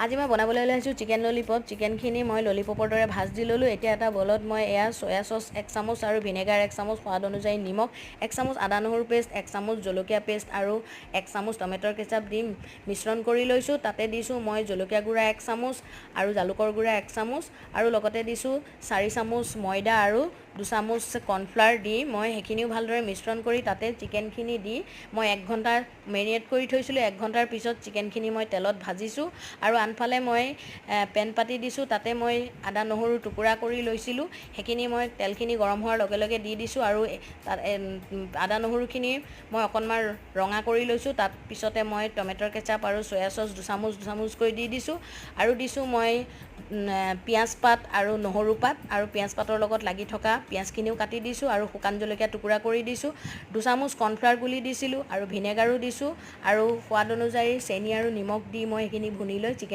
আজি মই বনাবলৈ ওলাইছোঁ চিকেন ললিপপ। চিকেনখিনি মই ললিপপৰ দৰে ভাজি ল'লোঁ। এতিয়া এটা বলত মই এয়া চয়া চচ 1 চামুচ আৰু ভিনেগাৰ 1 চামুচ, সোৱাদ অনুযায়ী নিমখ 1 চামুচ, আদা নহৰু পেষ্ট 1 চামুচ, জলকীয়া পেষ্ট আৰু 1 চামুচ টমেটৰ কেচাপ দি মিশ্ৰণ কৰি লৈছোঁ। তাতে দিছোঁ মই জলকীয়া গুড়া 1 চামুচ আৰু জালুকৰ গুড়া 1 চামুচ আৰু লগতে দিছোঁ 4 চামুচ ময়দা আৰু 2 চামুচ কৰ্ণফ্লাৱাৰ দি মই সেইখিনিও ভালদৰে মিশ্ৰণ কৰি তাতে চিকেনখিনি দি মই 1 ঘণ্টা মেৰিনেট কৰি থৈছিলোঁ। 1 ঘণ্টাৰ পিছত চিকেনখিনি মই তেলত ভাজিছোঁ আৰু আনফালে মই পেন পাতি দিছোঁ। তাতে মই আদা নহৰু টুকুৰা কৰি লৈছিলোঁ, সেইখিনি মই তেলখিনি গৰম হোৱাৰ লগে লগে দি দিছোঁ আৰু তাত আদা নহৰুখিনি মই অকণমান ৰঙা কৰি লৈছোঁ। তাত পিছতে মই টমেটৰ কেচাপ আৰু চয়া চচ 2 চামুচকৈ দি দিছোঁ আৰু দিছোঁ মই পিঁয়াজ পাত আৰু নহৰু পাত আৰু পিঁয়াজ পাতৰ লগত লাগি থকা পিঁয়াজখিনিও কাটি দিছোঁ আৰু শুকান জলকীয়া টুকুৰা কৰি দিছোঁ। 2 চামুচ কৰ্ণফ্লাৱাৰ গুলি দিছিলোঁ আৰু ভিনেগাৰো দিছোঁ আৰু সোৱাদ অনুযায়ী চেনি আৰু নিমখ দি মই সেইখিনি ভুনি লৈ চিকেন